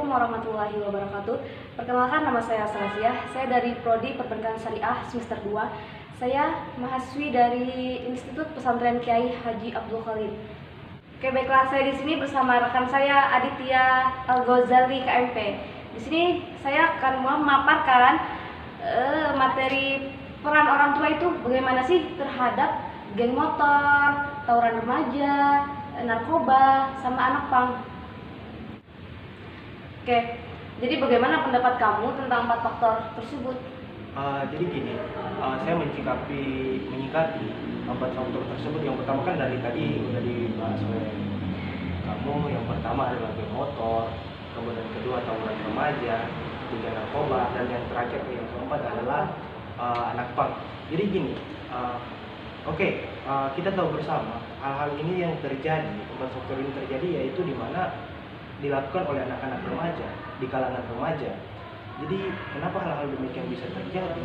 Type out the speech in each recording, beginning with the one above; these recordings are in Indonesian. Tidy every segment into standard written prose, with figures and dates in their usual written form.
Assalamualaikum warahmatullahi wabarakatuh. Perkenalkan, nama saya Salasiah. Saya dari Prodi Perbankan Syariah semester 2. Saya mahasiswi dari Institut Pesantren Kiai Haji Abdul Khalid. Oke, baiklah, saya di sini bersama rekan saya Aditya Al-Ghazali KMP. Di sini saya akan memaparkan materi peran orang tua itu bagaimana sih terhadap geng motor, tawuran remaja, narkoba, sama anak pang. Oke, jadi bagaimana pendapat kamu tentang 4 faktor tersebut? Jadi gini, saya menyikapi 4 faktor tersebut. Yang pertama kan dari tadi udah dibahas oleh kamu. Yang pertama adalah geng motor, kemudian kedua tawuran remaja, ketiga narkoba, dan yang terakhir yang keempat adalah anak pang. Jadi gini, kita tahu bersama hal-hal ini yang terjadi, 4 faktor ini terjadi yaitu di mana dilakukan oleh anak-anak remaja, di kalangan remaja. Jadi kenapa hal-hal demikian bisa terjadi?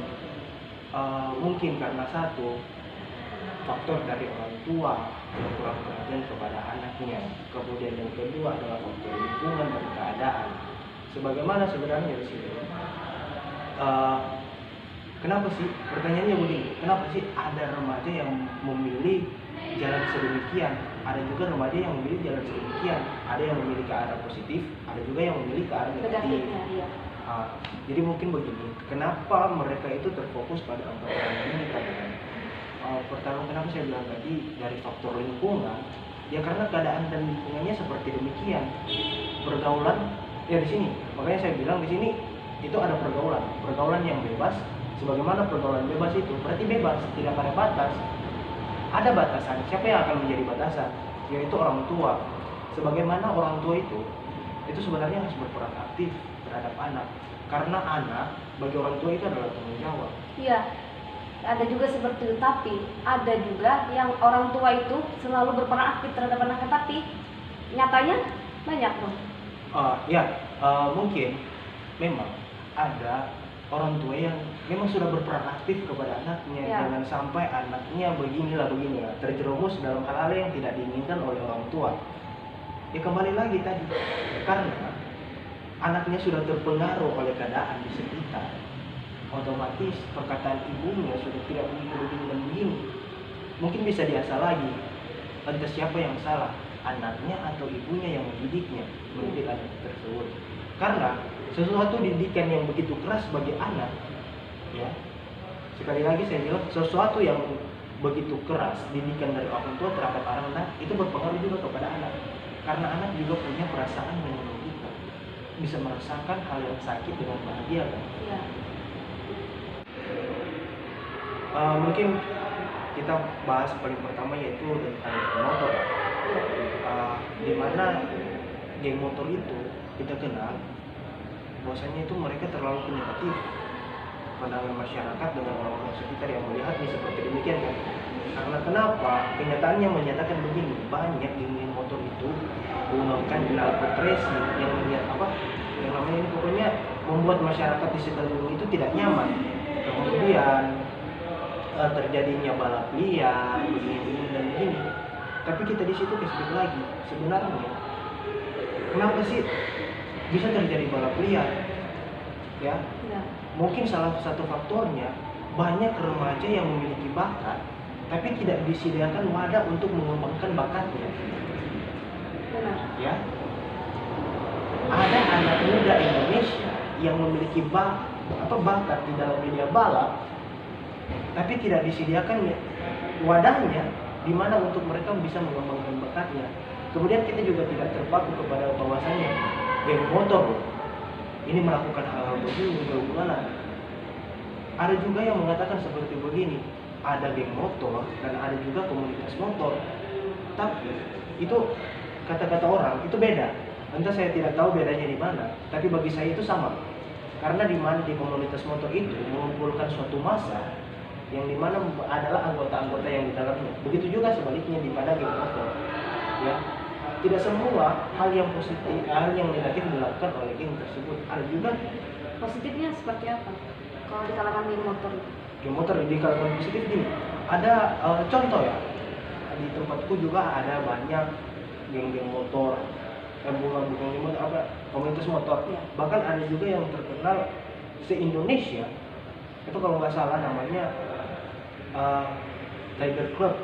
Mungkin karena satu, faktor dari orang tua yang kurang perhatian kepada anaknya. Kemudian yang kedua adalah faktor lingkungan dan keadaan. Sebagaimana sebenarnya di sini. Kenapa sih? Pertanyaannya begini, kenapa sih ada remaja yang memilih jalan sedemikian? Ada juga remaja yang memilih jalan sedemikian. Ada yang memilih ke arah positif, ada juga yang memilih ke arah negatif. Jadi mungkin begini, kenapa mereka itu terfokus pada 4 hal ini tadi? Pertama, kenapa saya bilang tadi dari faktor lingkungan? Ya karena keadaan dan lingkungannya seperti demikian. Pergaulan, ya di sini. Makanya saya bilang di sini itu ada pergaulan yang bebas. Sebagaimana pergaulan bebas itu berarti bebas, tidak ada batas. Ada batasan. Siapa yang akan menjadi batasan? Yaitu orang tua. Sebagaimana orang tua itu sebenarnya harus berperan aktif terhadap anak. Karena anak bagi orang tua itu adalah tanggung jawab. Iya, ada juga seperti itu. Tapi ada juga yang orang tua itu selalu berperan aktif terhadap anaknya, tapi nyatanya banyak dong. Mungkin memang ada orang tua yang memang sudah berperan aktif kepada anaknya. Jangan sampai anaknya beginilah terjerumus dalam hal-hal yang tidak diinginkan oleh orang tua. Ya kembali lagi tadi, karena anaknya sudah terpengaruh oleh keadaan di sekitar, otomatis perkataan ibunya sudah tidak begini dan begini. Mungkin bisa diasah lagi, entah siapa yang salah, anaknya atau ibunya yang mendidik anak tersebut. Karena sesuatu didikan yang begitu keras bagi anak, ya sekali lagi saya bilang, sesuatu yang begitu keras didikan dari orang tua terhadap anak itu berpengaruh juga kepada anak. Karena anak juga punya perasaan menurut kita, bisa merasakan hal yang sakit dengan bahagia kan? Ya. Mungkin kita bahas paling pertama yaitu tentang geng motor. Di mana geng motor itu kita kenal bahwasanya itu mereka terlalu negatif pandangan masyarakat dengan orang-orang sekitar yang melihatnya seperti demikian kan. Karena kenapa? Kenyataannya menyatakan begini, banyak geng motor itu menggunakan knalpot racing yang yang namanya ini pokoknya membuat masyarakat di sekitar itu tidak nyaman. Kemudian terjadinya balap liar begini dan begini. Tapi kita di situ sedikit lagi, sebenarnya kenapa sih bisa terjadi balap liar? Ya. Mungkin salah satu faktornya banyak remaja yang memiliki bakat tapi tidak disediakan wadah untuk mengembangkan bakatnya. Ya. Ada anak muda Indonesia yang memiliki bakat di dalam dunia balap tapi tidak disediakan wadahnya di mana untuk mereka bisa mengembangkan bakatnya. Kemudian kita juga tidak terpaku kepada bahwasannya geng motor ini melakukan hal-hal begini berulang. Ada juga yang mengatakan seperti begini, ada geng motor dan ada juga komunitas motor. Tapi itu kata-kata orang itu beda. Entah saya tidak tahu bedanya di mana, tapi bagi saya itu sama. Karena di mana di komunitas motor itu mengumpulkan suatu massa yang dimana adalah anggota-anggota yang di dalamnya. Begitu juga sebaliknya di pada geng motor. Ya. Tidak semua hal yang positif, hal yang negatif dilakukan oleh geng tersebut. Ada juga positifnya seperti apa kalau di kalangan geng motor? Geng motor di kalangan positif gini, ada contoh ya, di tempatku juga ada banyak geng-geng motor bukan geng motor, apa, komunitas motor. Iya. Bahkan ada juga yang terkenal se-Indonesia itu kalau nggak salah namanya Tiger Club.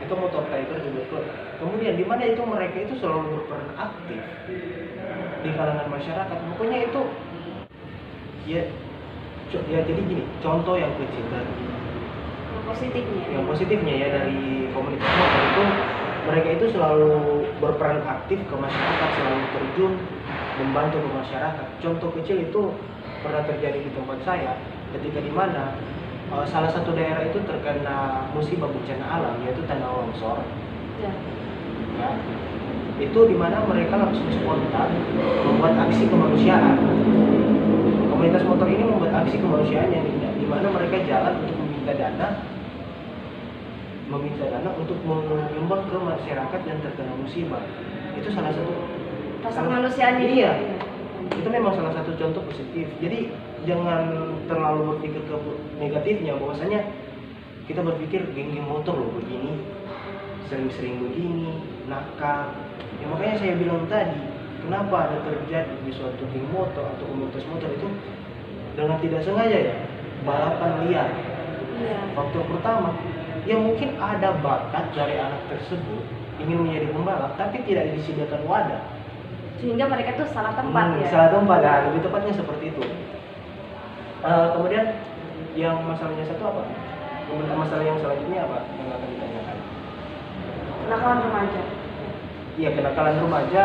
Itu motor Tiger Club. Kemudian di mana itu mereka itu selalu berperan aktif di kalangan masyarakat. Pokoknya itu ya jadi gini, contoh yang kecil dari yang positifnya ya dari komunitas motor itu, mereka itu selalu berperan aktif ke masyarakat, selalu terjun membantu ke masyarakat. Contoh kecil itu pernah terjadi di tempat saya ketika di mana salah satu daerah itu terkena musibah bencana alam, yaitu tanah longsor. Ya. Ya, itu di mana mereka langsung spontan membuat aksi kemanusiaan. Komunitas motor ini membuat aksi kemanusiaan yang di mana mereka jalan untuk meminta dana untuk menyumbang ke masyarakat yang terkena musibah. Itu salah satu Rasa kemanusiaan ini. Iya. Itu memang salah satu contoh positif. Jadi jangan terlalu berpikir ke negatifnya, bahwasanya kita berpikir geng-geng motor loh begini, sering-sering begini, nakal. Ya makanya saya bilang tadi, kenapa ada terjadi di suatu geng motor atau komunitas motor itu dengan tidak sengaja ya, balapan liar. Iya. Faktor pertama, ya mungkin ada bakat dari anak tersebut ingin menjadi pembalap, tapi tidak disediakan wadah. Sehingga mereka tuh salah tempat ya. Salah tempat, ya, lebih tepatnya seperti itu. Kemudian yang masalahnya satu apa? Kemudian masalah yang selanjutnya apa yang akan ditanyakan? Kenakalan remaja. Iya, kenakalan remaja.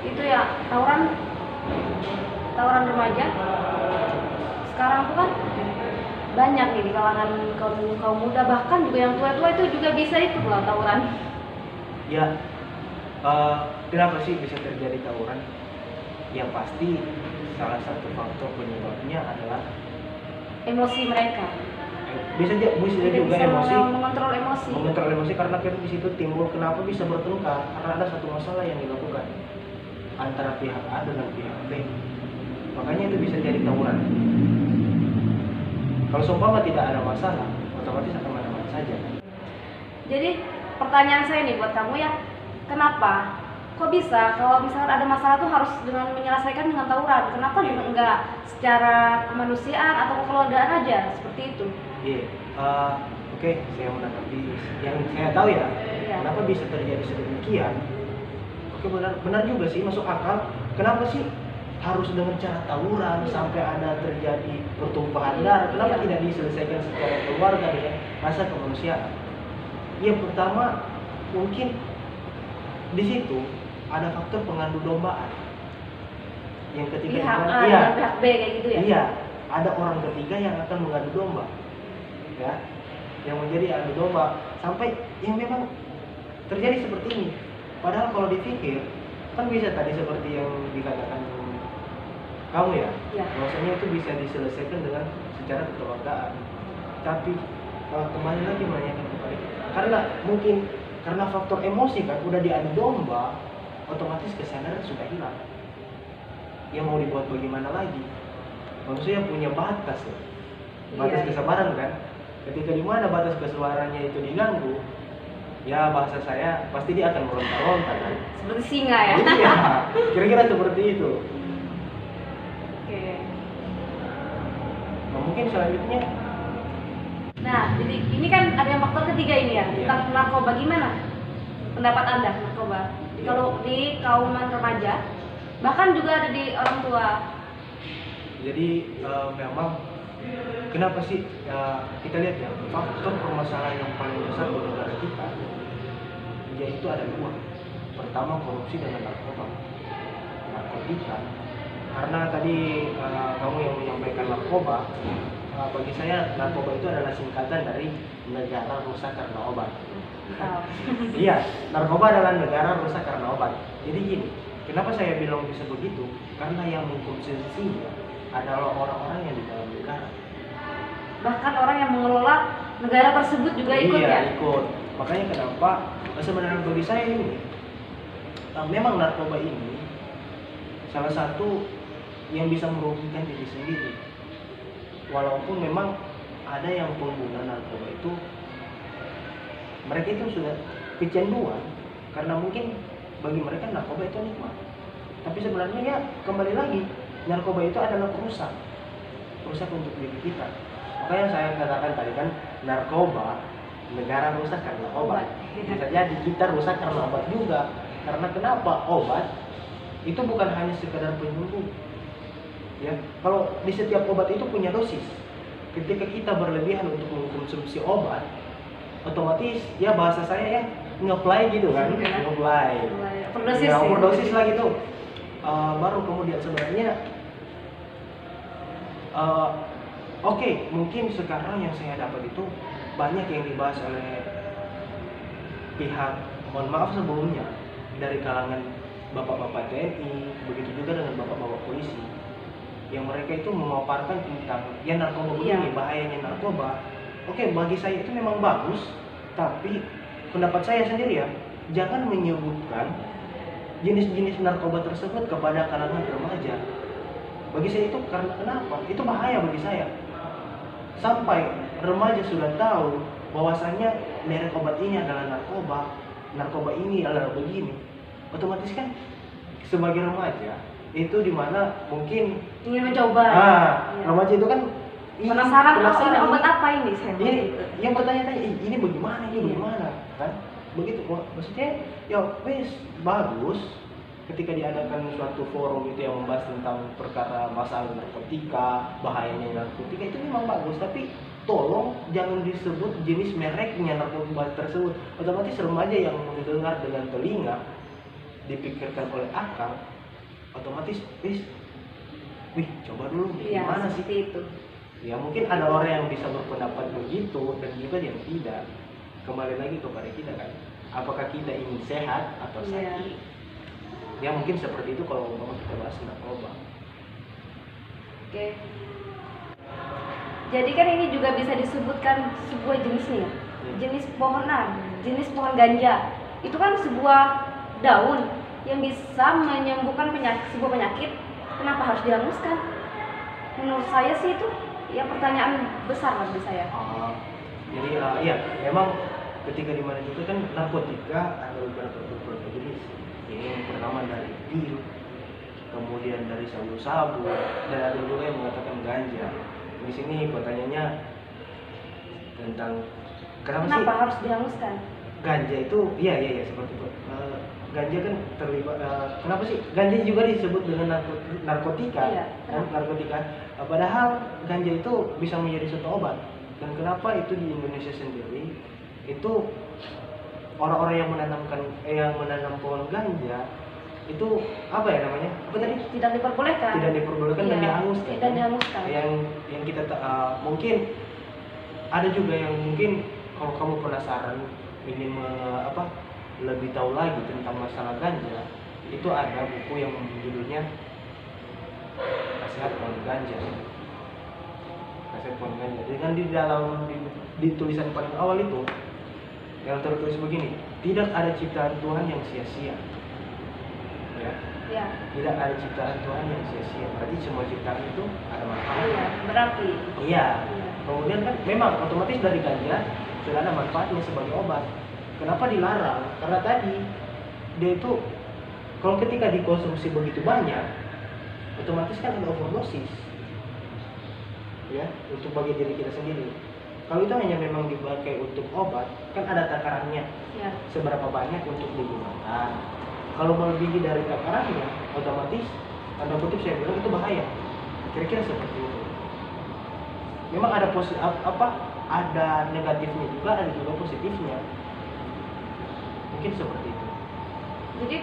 Itu ya tawuran remaja. Sekarang tuh kan banyak nih di kalangan kaum muda, bahkan juga yang tua-tua itu juga bisa ikut lah tawuran. Ya, kenapa sih bisa terjadi tawuran? Yang pasti salah satu faktor penyebabnya adalah Emosi mereka. Bisa juga emosi. Mengontrol emosi. Mengontrol emosi karena kan di situ timbul kenapa bisa bertengkar, karena ada satu masalah yang dilakukan antara pihak A dengan pihak B. Makanya itu bisa jadi tawuran. Kalau seumpama tidak ada masalah, otomatis akan aman-aman saja. Jadi pertanyaan saya nih buat kamu ya, kenapa? Kok bisa kalau misalnya ada masalah tuh harus dengan menyelesaikan dengan tawuran? Kenapa enggak secara kemanusiaan atau kekeluargaan aja seperti itu? Iya, oke, saya menanggapi yang saya tahu ya. Iya. Kenapa bisa terjadi sedemikian? Oke, benar juga sih, masuk akal. Kenapa sih harus dengan cara tawuran sampai ada terjadi pertumpahan darah? Kenapa tidak diselesaikan secara keluarga dengan rasa kemanusiaan? Yang pertama, mungkin di situ ada faktor pengandu dombaan. Yang ketiga Pihak A iya, dan pihak B kayak gitu ya? Iya, ada orang ketiga yang akan mengadu domba, ya, yang menjadi adu domba sampai yang memang terjadi seperti ini. Padahal kalau dipikir kan bisa tadi seperti yang dikatakan kamu ya, bahwasanya itu bisa diselesaikan dengan secara kekeluargaan. Tapi kembali lagi menanyakan kepada kita, karena mungkin karena faktor emosi kan udah diadu domba, otomatis kesadaran sudah hilang. Yang mau dibuat bagaimana lagi? Manusia punya batas ya, batas kesabaran kan. Ketika di mana batas kesabarannya itu diganggu, ya bahasa saya pasti dia akan meronta-ronta kan. Seperti singa ya? Iya, kira-kira seperti itu. Oke. Nah, mungkin selanjutnya. Nah, jadi ini kan ada yang faktor ketiga ini ya, tentang narkoba. Gimana pendapat Anda narkoba? Kalau di kaum remaja, bahkan juga ada di orang tua. Jadi memang kenapa sih kita lihat ya, faktor permasalahan yang paling besar di negara kita yaitu ada dua. Pertama, korupsi dengan narkotika. Karena tadi kamu yang menyampaikan narkoba, bagi saya narkoba itu adalah singkatan dari negara rusak karena obat. Iya, narkoba adalah negara rusak karena obat. Jadi gini, kenapa saya bilang bisa begitu? Karena yang mengkonsumsinya adalah orang-orang yang di dalam negara. Bahkan orang yang mengelola negara tersebut juga ikut ya? Iya, ikut. Makanya kenapa sebenarnya bagi saya ini, memang narkoba ini salah satu yang bisa merugikan diri sendiri. Walaupun memang ada yang pengguna narkoba itu, mereka itu sudah kecanduan karena mungkin bagi mereka narkoba itu nikmat. Tapi sebenarnya ya kembali lagi, narkoba itu adalah perusak untuk diri kita. Makanya saya katakan tadi kan, narkoba, negara rusak karena obat. Bisa jadi kita rusak karena obat juga. Karena kenapa? Obat itu bukan hanya sekedar penyembuh. Ya, kalau di setiap obat itu punya dosis. Ketika kita berlebihan untuk mengkonsumsi obat, otomatis ya bahasa saya ya ngeplay gitu kan, ngeplay. Overdosis. Ya, overdosis lah gitu. Baru kemudian sebenarnya oke, mungkin sekarang yang saya dapat itu banyak yang dibahas oleh pihak, mohon maaf sebelumnya, dari kalangan bapak-bapak TNI, begitu juga dengan bapak-bapak polisi, yang mereka itu memaparkan tentang ya narkoba begini, bahayanya narkoba. Oke, bagi saya itu memang bagus, tapi pendapat saya sendiri ya, jangan menyebutkan jenis-jenis narkoba tersebut kepada kalangan remaja. Bagi saya itu karena kenapa? Itu bahaya bagi saya. Sampai remaja sudah tahu bahwasanya merek obat ini adalah narkoba ini adalah begini. Otomatis kan sebagai remaja itu dimana mungkin ingin mencoba. Remaja itu kan penasaran ini obat apa ini saya ini yang bertanya-tanya ini bagaimana kan begitu. Maksudnya ya wes bagus ketika diadakan suatu forum itu yang membahas tentang perkara masalah narkotika, bahayanya narkotika, itu memang bagus, tapi tolong jangan disebut jenis mereknya narkoba tersebut. Otomatis remaja yang mendengar dengan telinga, dipikirkan oleh akal, otomatis wih coba dulu gimana sih itu. Ya mungkin ada orang yang bisa berpendapat begitu dan juga yang tidak. Kembali lagi kepada kita kan, apakah kita ingin sehat atau sakit? Ya mungkin seperti itu kalau kita bahas narkoba. Oke. Jadi kan ini juga bisa disebutkan sebuah jenis nih, jenis pohon ganja. Itu kan sebuah daun yang bisa menyembuhkan sebuah penyakit. Kenapa harus dihanguskan? Menurut saya sih itu ya pertanyaan besar bagi saya. Jadi iya, memang ketika dimana itu kan narkotika ada beberapa jenis. Ini yang pertama dari pil, kemudian dari sabu-sabu, dan ada juga yang mengatakan ganja. Di sini pertanyaannya tentang kenapa sih harus dihanguskan? Ganja itu, iya seperti itu. Ganja kan terlibat. Kenapa sih ganja juga disebut dengan narkotika? Narkotika. Padahal ganja itu bisa menjadi suatu obat. Dan kenapa itu di Indonesia sendiri itu orang-orang yang menanam pohon ganja itu apa ya namanya? Apa tadi? Tidak diperbolehkan dan dihanguskan. Dan dihanguskan. Yang kita mungkin ada juga yang mungkin kalau kamu penasaran ingin lebih tahu lagi tentang masalah ganja, itu ada buku yang judulnya Khasiat Pohon Ganja. Dengan di dalam di tulisan paling awal itu yang tertulis begini, tidak ada ciptaan Tuhan yang sia-sia. Ya. Tidak ada ciptaan Tuhan yang sia-sia. Berarti semua ciptaan itu ada manfaat. Berarti. Iya. Kemudian kan memang otomatis dari ganja sudah ada manfaatnya sebagai obat. Kenapa dilarang? Karena tadi dia itu kalau ketika dikonsumsi begitu banyak, otomatis kan ada overdosis. Ya, untuk bagi diri kita sendiri. Kalau itu hanya memang dipakai untuk obat, kan ada takarannya. Seberapa banyak untuk digunakan. Kalau melebihi dari takarannya, otomatis tanda kutip saya bilang itu bahaya. Kira-kira seperti itu. Memang ada ada negatifnya juga, ada juga positifnya. Mungkin seperti itu. Jadi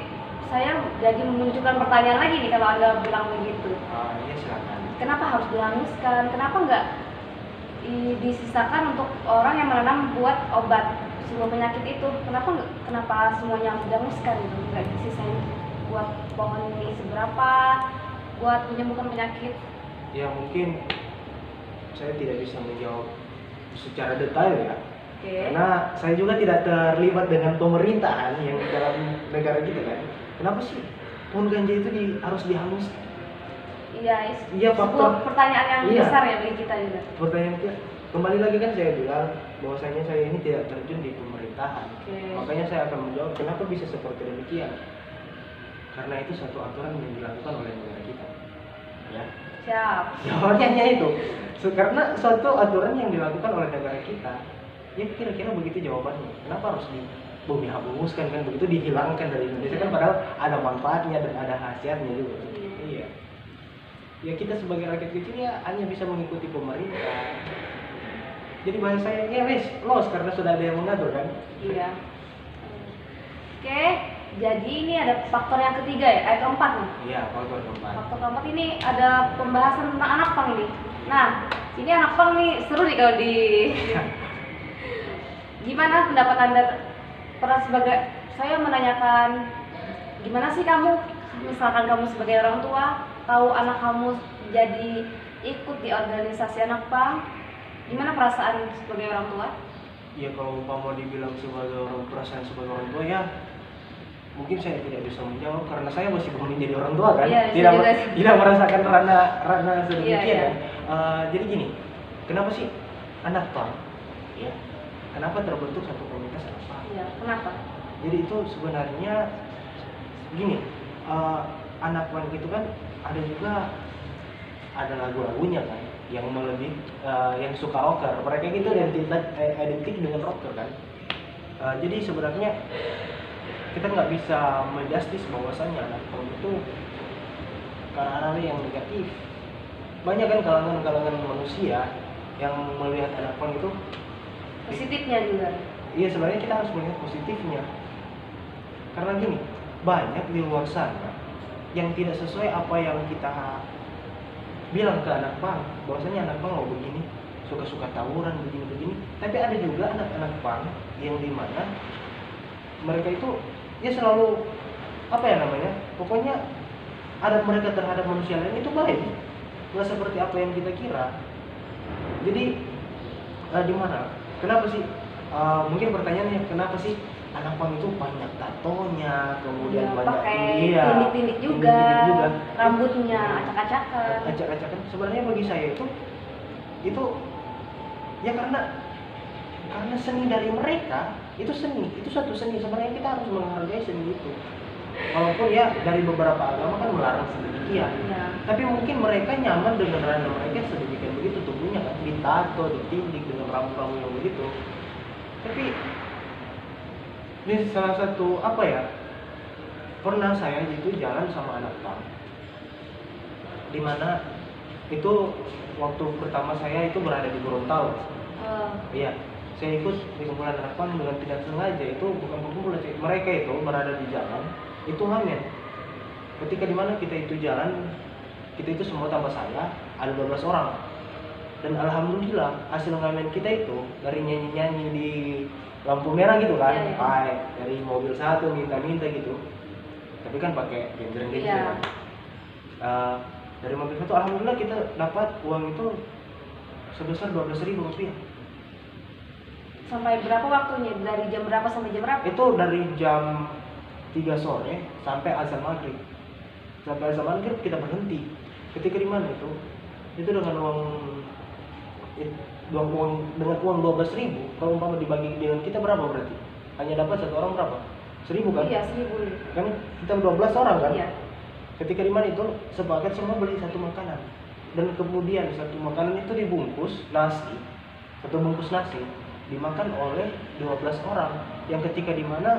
saya jadi menunjukkan pertanyaan lagi nih kalau Anda bilang begitu. Iya silakan. Kenapa harus dihanguskan? Kenapa nggak disisakan untuk orang yang menanam buat obat semua penyakit itu? Kenapa semuanya harus dihanguskan gitu? Nggak disisain buat pohon ini seberapa buat menyembuhkan penyakit? Ya mungkin saya tidak bisa menjawab secara detail ya. Karena saya juga tidak terlibat dengan pemerintahan yang di dalam negara kita kan. Kenapa sih pohon ganja itu harus dihanguskan? Iya, faktor pertanyaan yang besar ya bagi kita juga. Pertanyaan itu kembali lagi kan saya bilang bahwasanya saya ini tidak terjun di pemerintahan. Makanya saya akan menjawab kenapa bisa seperti demikian. karena itu satu aturan yang dilakukan oleh negara kita. Ya. Siap. Jawabannya itu. Karena suatu aturan yang dilakukan oleh negara kita. Ya kira-kira begitu jawabannya. Kenapa harus di bumi habuskan kan, begitu dihilangkan dari Indonesia kan, padahal ada manfaatnya dan ada khasiatnya juga. Iya. Ya kita sebagai rakyat kecil ya hanya bisa mengikuti pemerintah. Jadi bahasa saya ya wes los karena sudah ada yang mengatur kan. Iya. Oke, jadi ini ada faktor yang ketiga ya, keempat nih. Iya, faktor keempat. Faktor keempat ini ada pembahasan tentang anak pang ini. Nah, ini anak pang nih seru nih kalau di. Gimana pendapat Anda? Pernah sebagai saya menanyakan, gimana sih kamu, misalkan kamu sebagai orang tua, tahu anak kamu jadi ikut di organisasi anak pang, gimana perasaan sebagai orang tua? Ya kalau umpama dibilang sebagai orang, perasaan sebagai orang tua ya mungkin saya tidak bisa menjawab karena saya masih belum menjadi orang tua kan. Iya, tidak merasakan rana sedemikian. Iya. Jadi gini, kenapa sih anak pang? Ya, kenapa terbentuk satu komunitas anak pang? Iya, kenapa? Jadi itu sebenarnya gini, anak pang itu kan ada juga ada lagu-lagunya kan yang melebih yang suka rocker, mereka gitu identik dengan rocker kan. Jadi sebenarnya kita nggak bisa menjustis bahwasanya anak pang itu karena hal yang negatif. Banyak kan kalangan manusia yang melihat anak pang itu Positifnya juga. iya, sebenarnya kita harus melihat positifnya. Karena gini, banyak di luar sana yang tidak sesuai apa yang kita bilang ke anak pang, bahwasanya anak pang mau begini, suka-suka tawuran begini-begini. Tapi ada juga anak-anak pang yang dimana mereka itu ya selalu apa ya namanya, pokoknya adab mereka terhadap manusia lain itu baik, nggak seperti apa yang kita kira. Jadi di mana? Kenapa sih? Mungkin pertanyaannya kenapa sih anak pang itu banyak tatonya, kemudian Ya, banyak pakai tindik-tindik juga, rambutnya acak-acakan. Acak-acakan. Sebenarnya bagi saya itu ya karena seni dari mereka itu seni, itu satu seni. Sebenarnya kita harus menghargai seni itu. Walaupun ya dari beberapa agama kan melarang sedemikian. Ya. Tapi mungkin mereka nyaman dengan rana mereka sedemikian begitu tubuhnya kan, ditato, ditindik dengan rambut-rambut yang begitu. Tapi ini salah satu apa ya, pernah saya itu jalan sama anak pang, dimana itu waktu pertama saya itu berada di Gorontalo. Iya, saya ikut di kumpulan anak pang dengan tidak sengaja. Itu bukan kumpulan, mereka itu berada di jalan itu ngamen. Ketika dimana kita itu jalan, kita itu semua tambah saya ada 12 orang. Dan alhamdulillah hasil ngamen kita itu dari nyanyi-nyanyi di lampu merah gitu kan, dari mobil satu minta-minta gitu. Tapi kan pakai genjreng-genjreng. Dari mobil satu alhamdulillah kita dapat uang itu sebesar 12.000 rupiah. Sampai berapa waktunya? Dari jam berapa sampai jam berapa? Itu dari jam 3 sore sampai azan maghrib. Sampai azan maghrib kita berhenti. Ketika di mana itu? Itu dengan uang 12.000. Kalau umpama dibagi dengan kita berapa berarti? Hanya dapat satu orang berapa? 1.000 kan? Iya, 1.000. Kan kita 12 orang kan? Iya. Ketika di mana itu sepakat semua beli satu makanan. Dan kemudian satu makanan itu dibungkus nasi. Satu bungkus nasi dimakan oleh 12 orang. Yang ketika di mana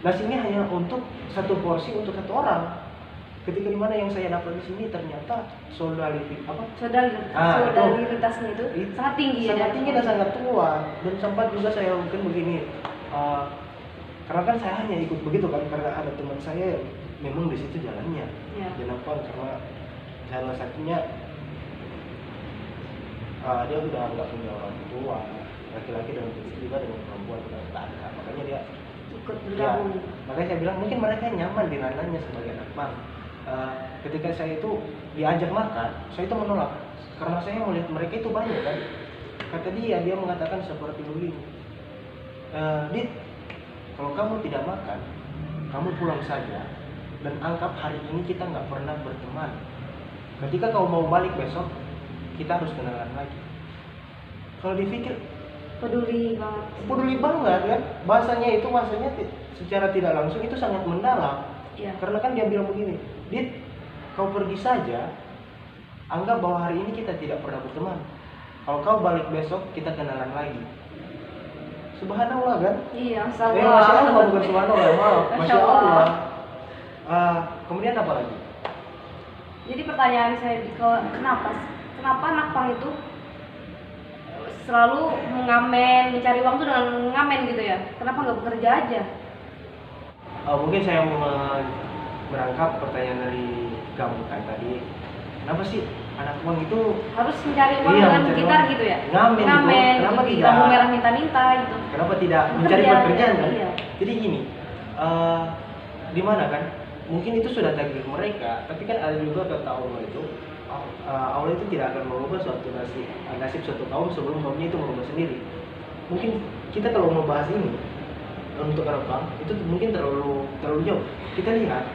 nasinya hanya untuk satu porsi untuk satu orang. Ketika di mana yang saya dapat di sini ternyata solidaritasnya itu sangat tinggi. Sangat tinggi dan sangat kuat. Dan sempat juga saya mungkin begini, karena kan saya hanya ikut begitu kan karena ada teman saya yang memang di situ jalannya. Kenapa? Karena salah satunya dia udah nggak punya orang tua, laki-laki dan juga dengan perempuan udah nggak ada, makanya dia ikut bergabung. Makanya saya bilang mungkin mereka nyaman di ranahnya sebagai anak pang. Ketika saya itu diajak makan, saya itu menolak karena saya melihat mereka itu banyak kan. Kata dia mengatakan seperti begini, Dit, kalau kamu tidak makan, kamu pulang saja dan anggap hari ini kita nggak pernah berteman. Ketika kau mau balik besok, kita harus kenalan lagi. Kalau dipikir peduli banget kan, bahasanya secara tidak langsung itu sangat mendalam. Iya. Karena kan dia bilang begini, Dit, kau pergi saja, anggap bahwa hari ini kita tidak pernah berteman. Kalau kau balik besok, kita kenalan lagi. Subhanallah kan? Iya, Masya Masya Allah, bukan subhanallah, maaf. Masya Masya Allah. Kemudian apa lagi? Jadi pertanyaan saya, kenapa anak pang itu selalu mengamen, mencari uang tuh dengan mengamen gitu ya? Kenapa nggak bekerja aja? Mungkin saya mau merangkap pertanyaan dari kamu kan tadi. Kenapa sih anak uang itu Harus mencari uang Iya, dengan mencari gitar uang. gitu ya? Ngamen gitu. Kenapa di tidak? lampu merah minta-minta gitu. kenapa tidak mencari Bekerja, pekerjaan kan? iya. Jadi gini, di mana kan? Mungkin itu sudah takdir mereka, tapi kan ada juga kata Allah itu, Allah itu tidak akan merubah suatu nasib suatu kaum sebelum kaumnya itu merubah sendiri. Mungkin kita kalau membahas ini untuk Eropa itu mungkin terlalu jauh. Kita lihat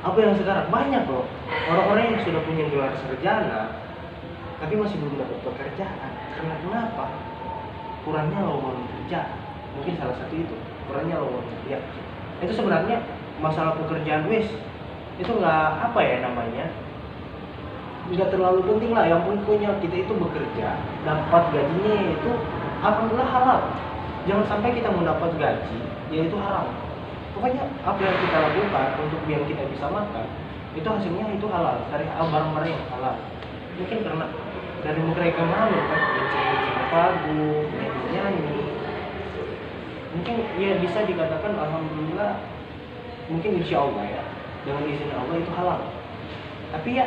apa yang sekarang banyak loh orang-orang yang sudah punya gelar sarjana tapi masih belum dapat pekerjaan. Karena kenapa? Kurangnya lowongan kerja. Mungkin salah satu itu kurangnya lowongan kerja. Itu sebenarnya masalah pekerjaan itu nggak apa ya namanya, nggak terlalu penting lah. Yang punya kita itu bekerja, dapat gajinya itu alhamdulillah halal. Jangan sampai kita mendapat gaji yaitu haram. Pokoknya apa yang kita lakukan untuk biar kita bisa makan itu hasilnya itu halal, dari barang-barang yang halal. Mungkin karena dari mereka malu kan, bincang lagu, nyanyi, mungkin ya bisa dikatakan alhamdulillah, mungkin insya Allah ya, dengan izin Allah itu halal. Tapi ya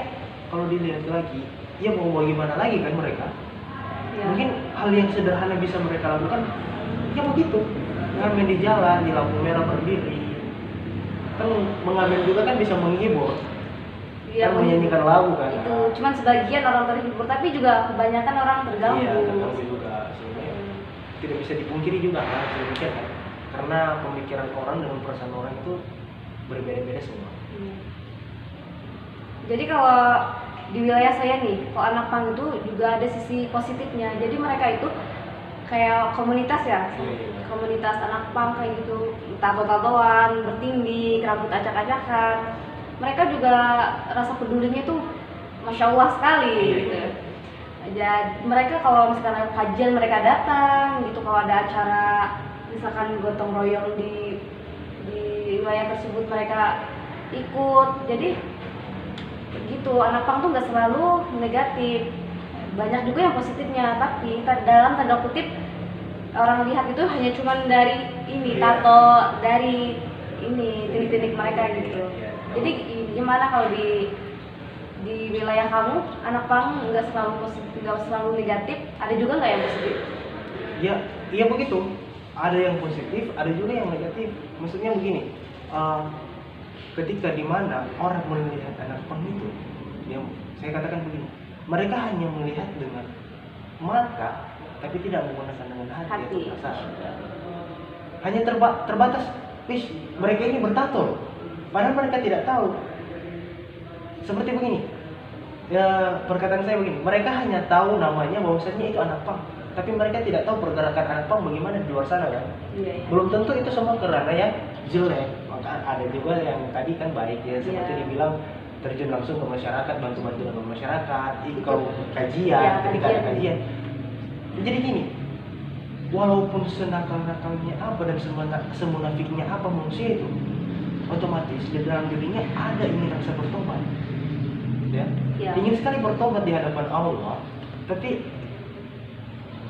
kalau dilihat lagi, ya mau bagaimana lagi kan mereka? Ya. Mungkin hal yang sederhana bisa mereka lakukan, ya begitu, ngamen di jalan, di lampu merah berdiri. Kan mengamen juga kan bisa menghibur, Iya, kan menyanyikan lagu kan. Itu cuman sebagian orang terhibur, tapi juga kebanyakan orang terganggu. Iya, terganggu juga. Sebenarnya tidak bisa dipungkiri juga kan, sedemikian kan. Karena pemikiran orang dengan perasaan orang itu berbeda-beda semua. Iya. Jadi kalau di wilayah saya nih, kalau anak pang itu juga ada sisi positifnya. Jadi mereka itu kayak komunitas ya, Iya. komunitas anak pang kayak gitu, tato-tatoan, bertindik, rambut acak-acakan. Mereka juga rasa pedulinya tuh masya Allah sekali Iya. gitu. Jadi mereka kalau misalkan ada kajian mereka datang gitu, kalau ada acara misalkan gotong royong di wilayah tersebut mereka ikut. Jadi gitu, anak pang tuh nggak selalu negatif, banyak juga yang positifnya. Tapi dalam tanda kutip orang lihat itu hanya cuman dari ini, Iya. tato, dari ini titik-titik mereka gitu. Iya. Jadi gimana kalau di wilayah kamu anak pang nggak selalu positif, nggak selalu negatif, ada juga nggak yang positif? Ya, iya begitu. Ada yang positif, ada juga yang negatif. Maksudnya begini, ketika dimana orang melihat anak pang itu, ya saya katakan begini, mereka hanya melihat dengan mata, tapi tidak menggunakan dengan hati. Atau perasaan. Hanya terbatas, mereka ini bertato, padahal mereka tidak tahu. Seperti begini, ya perkataan saya begini, mereka hanya tahu namanya bahwasanya itu anak pang, tapi mereka tidak tahu pergerakan anak pang bagaimana di luar sana kan. Iya. Belum tentu itu semua karena yang jelek, maka ada juga yang tadi kan baik ya, seperti Iya. dibilang terjun langsung ke masyarakat, bantu-bantu dengan masyarakat, ikut kajian, Ya, ketika ada kajian. Jadi gini, walaupun senakal-nakalnya apa dan semunafiknya apa manusia itu, otomatis di dalam dirinya ada ingin rasa bertobat, ya, Ya. ingin sekali bertobat di hadapan Allah, tapi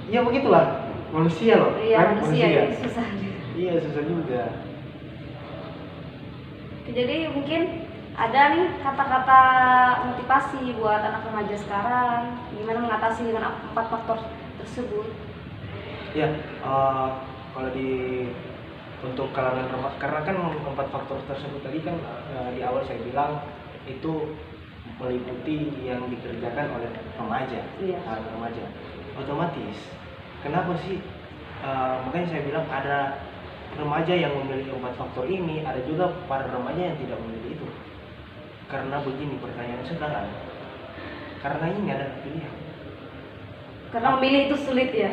ya begitulah manusia loh, Iya, kan? manusia ya, susah. Iya, susah juga. Jadi mungkin ada nih kata-kata motivasi buat anak remaja sekarang, gimana mengatasi dengan 4 faktor tersebut? Ya, kalau untuk kalangan remaja, karena kan 4 faktor tersebut tadi kan di awal saya bilang itu meliputi yang dikerjakan oleh remaja, Iya. remaja. Otomatis, kenapa sih? Makanya saya bilang ada remaja yang memiliki 4 faktor ini, ada juga para remaja yang tidak memiliki itu. Karena begini pertanyaan sekarang, karena ini ada pilihan. Karena memilih itu sulit ya.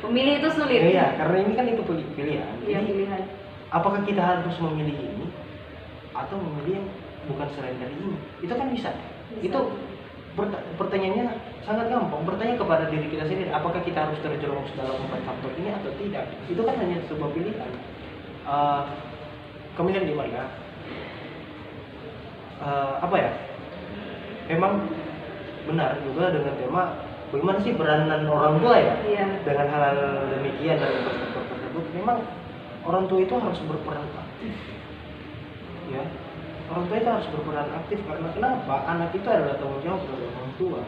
Memilih itu sulit. Iya, karena ini kan itu pilihan. Iya, Jadi, pilihan. apakah kita harus memilih ini atau memilih yang bukan selain dari ini. Itu kan bisa. Bisa. Itu pertanyaannya sangat gampang. Bertanya kepada diri kita sendiri, apakah kita harus terjerumus dalam 4 faktor ini atau tidak. Itu kan hanya sebuah pilihan. Kemudian gimana? Apa ya? Memang benar juga dengan tema bagaimana sih peranan orang tua ya? Iya. Dengan hal-hal demikian dan faktor tersebut, memang orang tua itu harus berperan aktif. Ya, orang tua itu harus berperan aktif karena kenapa? Anak itu adalah tanggung jawab dari orang tua.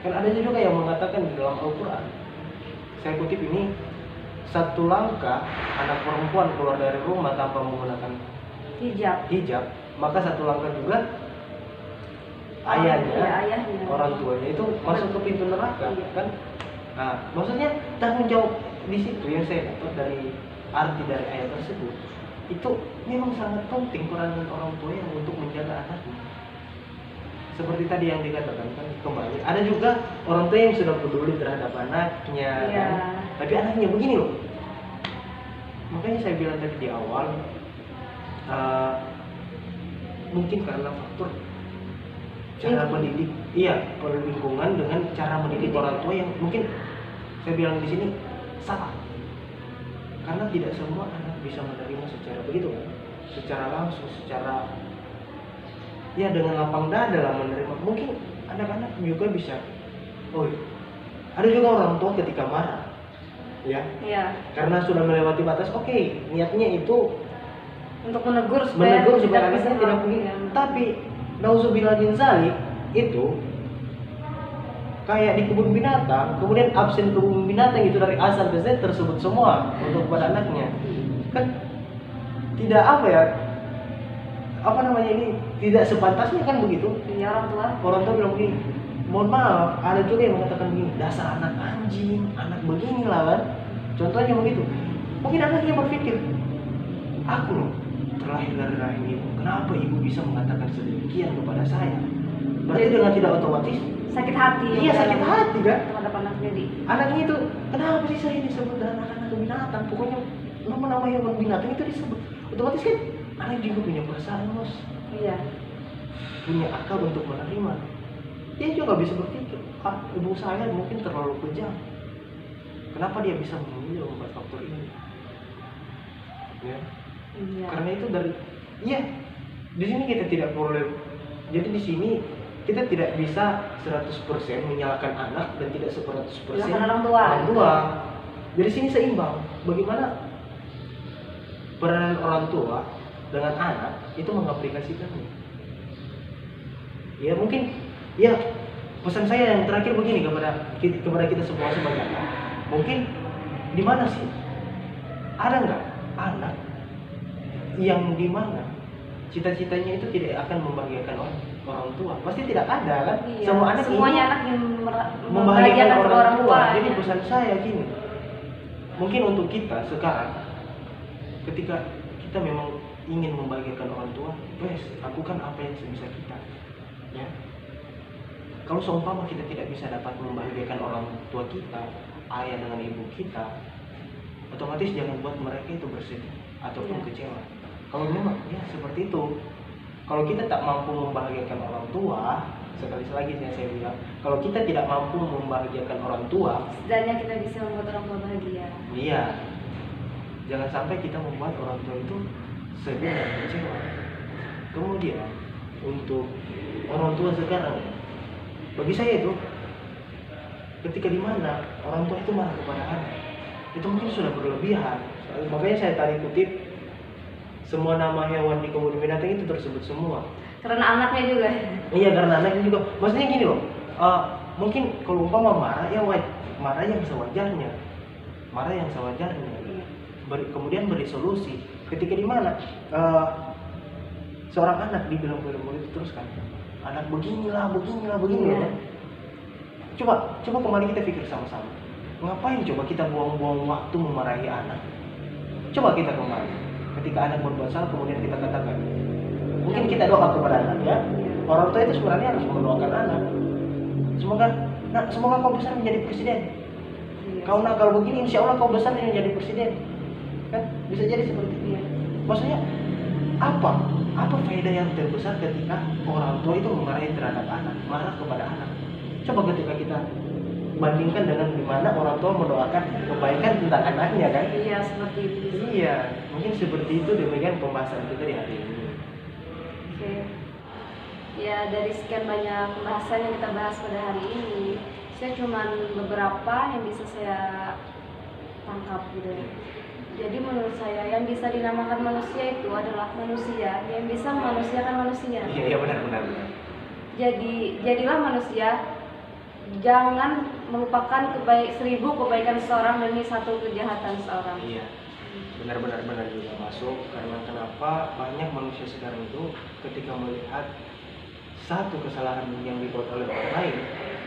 Kan ada juga yang mengatakan di dalam Al-Quran, saya kutip ini, 1 langkah anak perempuan keluar dari rumah tanpa menggunakan hijab, maka 1 langkah juga ayahnya, orang tuanya itu masuk ke pintu neraka, kan? Nah, maksudnya tanggung jawab di situ yang saya dapat dari arti dari ayat tersebut, itu memang sangat penting peranan orang tua yang untuk menjaga anaknya. Seperti tadi yang dikatakan kan, kembali ada juga orang tua yang sudah peduli terhadap anaknya, kan? Tapi anaknya begini loh. Makanya saya bilang tadi di awal, mungkin karena faktor cara mendidik, lingkungan dengan cara mendidik orang tua yang mungkin saya bilang di sini salah. Karena tidak semua anak bisa menerima secara begitu kan, secara langsung, secara dengan lapang dada lah menerima. Mungkin anak-anak juga bisa. Ada juga orang tua ketika marah, karena sudah melewati batas. Niatnya itu untuk menegur supaya anaknya tidak begini. Tapi nauzubillah min zalik itu kayak di kebun binatang, kemudian absen kebun binatang itu dari A sampai Z tersebut semua untuk kepada anaknya. Kan tidak ini tidak sepantasnya kan begitu. Orang tua bilang begini, mohon maaf, ada juga yang mengatakan begini, dasar anak anjing, anak beginilah kan. Contohnya begitu. Mungkin anaknya berpikir, aku loh terlahir dari rahim ibu, kenapa ibu bisa mengatakan sedemikian kepada saya? Berarti dengan tidak otomatis sakit hati. Iya, sakit hati kan terhadap anak. Jadi anaknya itu, kenapa sih saya disebut dengan anak binatang? Pokoknya nama-nama hewan binatang itu disebut. Otomatis kan anak juga punya perasaan, Bos. Iya. Punya akal untuk menerima. Dia juga bisa berpikir, ibu saya mungkin terlalu kejam. Kenapa dia bisa memilih 4 faktor ini? Ya. Iya. Karena itu di sini kita tidak boleh. Jadi di sini kita tidak bisa 100% menyalahkan anak dan tidak 100% orang tua. Jadi sini seimbang. Bagaimana peranan orang tua dengan anak itu mengaplikasikannya. Ya mungkin pesan saya yang terakhir begini kepada kita semua sebagai anak. Mungkin di mana sih ada nggak anak yang di mana cita-citanya itu tidak akan membahagiakan orang tua? Pasti tidak ada kan? Iya, Semuanya anak yang membahagiakan orang tua. Jadi pesan saya gini, mungkin untuk kita sekarang, ketika kita memang ingin membahagiakan orang tua, lakukan apa yang sebisa kita. Ya. Kalau seumpama kita tidak bisa dapat membahagiakan orang tua kita, ayah dengan ibu kita, otomatis jangan buat mereka itu bersedih ataupun kecewa. Kalau memang seperti itu, kalau kita tak mampu membahagiakan orang tua, sekali lagi saya bilang, kalau kita tidak mampu membahagiakan orang tua, setidaknya kita bisa membuat orang tua bahagia. Iya, jangan sampai kita membuat orang tua itu sedih dan kecewa. Kemudian untuk orang tua sekarang, bagi saya itu, ketika dimana orang tua itu marah kepada anak, itu mungkin sudah berlebihan. Makanya saya tadi kutip, semua nama hewan di kebun binatang itu tersebut semua. Karena anaknya juga. Iya, karena anaknya juga. Maksudnya gini loh, mungkin kalau umpama marah marah yang sewajarnya. Kemudian beri solusi. Ketika di mana seorang anak dibilang pada murid terus kan, anak beginilah. Coba kembali kita pikir sama-sama. Ngapain coba kita buang-buang waktu memarahi anak? Coba kita kembali. Ketika anak berbuat salah, kemudian kita katakan, mungkin kita doa kepada anak ya. Orang tua itu sebenarnya harus mendoakan anak. Semoga kau besar menjadi presiden. Kau nakal begini, insya Allah kau besar menjadi presiden. Kan bisa jadi seperti itu. Maksudnya apa faedah yang terbesar ketika orang tua itu memarahi terhadap anak, marah kepada anak? Coba ketika kita bandingkan dengan dimana orang tua mendoakan kebaikan tentang anaknya kan? Iya, seperti itu. Iya, mungkin seperti itu demikian pembahasan kita di hari ini. Oke. Ya, dari sekian banyak pembahasan yang kita bahas pada hari ini, saya cuma beberapa yang bisa saya tangkap gitu ya. Jadi menurut saya yang bisa dinamakan manusia itu adalah manusia yang bisa memanusiakan manusia. Iya benar. Jadi jadilah manusia, jangan melupakan 1000 kebaikan seorang demi 1 kejahatan seorang. Iya, benar juga masuk. Karena kenapa banyak manusia sekarang itu ketika melihat satu kesalahan yang dibuat oleh orang lain,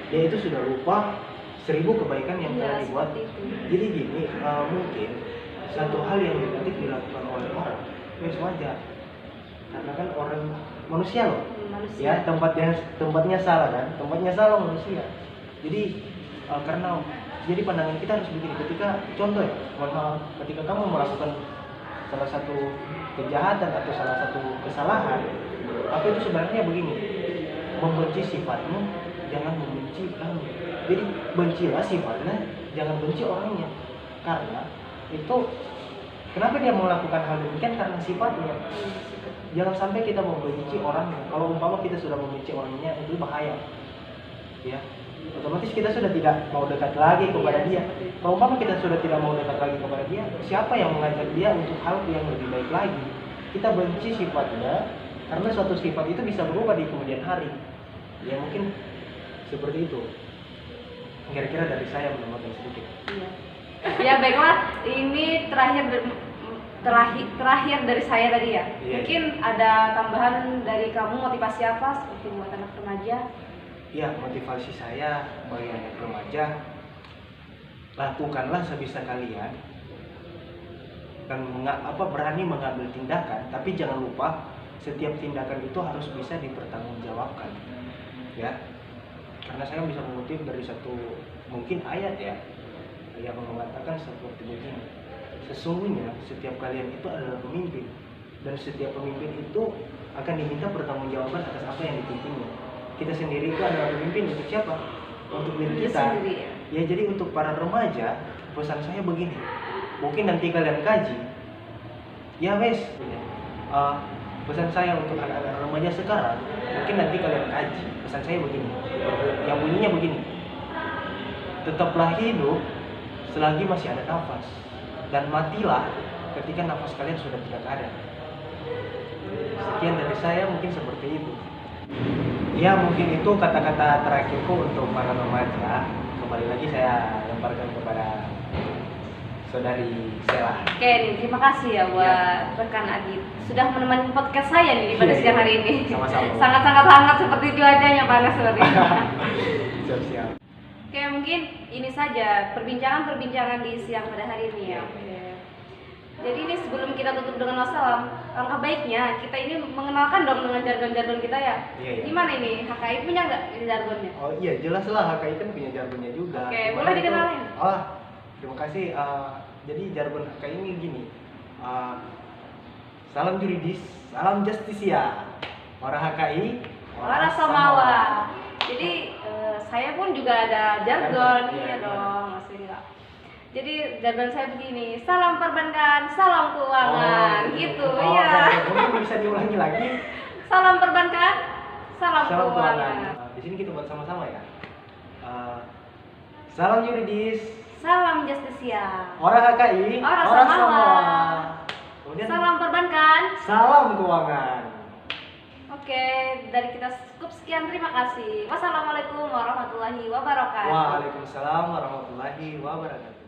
dia itu sudah lupa 1000 kebaikan yang telah dibuat. Jadi gini, mungkin satu hal yang negatif dilakukan oleh orang, itu wajar. Karena kan orang manusia loh, Manusia. ya tempatnya salah kan, tempatnya salah manusia. Jadi karena jadi pandangan kita harus begini, ketika contoh ya, ketika kamu melakukan salah satu kejahatan atau salah satu kesalahan, apa itu sebenarnya begini, membenci sifatmu, jangan membenci kamu. Jadi bencilah sifatnya, jangan benci orangnya. Karena itu kenapa dia melakukan hal demikian, karena sifatnya. Jangan sampai kita membenci orangnya. Kalau umpama kita sudah membenci orangnya, itu bahaya. Ya, otomatis kita sudah tidak mau dekat lagi kepada dia. Kalau umpama kita sudah tidak mau dekat lagi kepada dia, siapa yang mengajak dia untuk hal yang lebih baik lagi? Kita benci sifatnya, karena suatu sifat itu bisa berubah di kemudian hari. Ya mungkin seperti itu. Kira-kira dari saya menambahkan sedikit. Iya. Ya baiklah, ini terakhir dari saya tadi ya. Iya. Mungkin ada tambahan dari kamu, motivasi apa seperti buat anak remaja? Ya, motivasi saya bagi anak remaja, lakukanlah sebisa kalian dan berani mengambil tindakan, tapi jangan lupa setiap tindakan itu harus bisa dipertanggungjawabkan. Ya. Karena saya bisa mengutip dari satu mungkin ayat ya, yang mengatakan seperti begini, sesungguhnya setiap kalian itu adalah pemimpin, dan setiap pemimpin itu akan diminta pertanggungjawaban atas apa yang dipimpinnya. Kita sendiri itu adalah pemimpin untuk siapa? Untuk diri kita. Ya, jadi untuk para remaja, pesan saya begini, mungkin nanti kalian kaji, ya wes, pesan saya untuk anak-anak remaja sekarang, mungkin nanti kalian kaji, pesan saya begini, yang bunyinya begini, tetaplah hidup selagi masih ada nafas, dan matilah ketika nafas kalian sudah tidak ada. Sekian dari saya, mungkin seperti itu. Ya, mungkin itu kata-kata terakhirku untuk para remaja. Kembali lagi saya lemparkan kepada saudari Sela. Oke nih, terima kasih ya buat rekan Adit sudah menemani podcast saya nih pada siang hari ini. Sama-sama. Sangat-sangat hangat seperti cuacanya panas seperti ini. Siap-siap. Oke, mungkin ini saja perbincangan di siang pada hari ini ya. Jadi ini sebelum kita tutup dengan wassalam, langkah baiknya kita ini mengenalkan dong dengan jargon-jargon kita ya. Iya. Gimana ini? HKI punya nggak ini jargonnya? Oh iya, jelas lah, HKI kan punya jargonnya juga. Oke, Gimana boleh itu? dikenalin. Terima kasih. Jadi jargon HKI ini gini. Salam juridis, salam justisia. Orang HKI, Orang Samawa. Jadi saya pun juga ada jargon, iya dong, maksudnya. Jadi jargon saya begini, salam perbankan, salam keuangan, gitu ya. Mungkin bisa diulangi lagi. Salam perbankan, salam keuangan. Di sini kita buat sama-sama ya. Salam juridis, salam justisia. orang HKI, Orang Samawa. Kemudian Salam perbankan, salam keuangan. Oke, dari kita cukup sekian, terima kasih. Wassalamualaikum warahmatullahi wabarakatuh. Waalaikumsalam warahmatullahi wabarakatuh.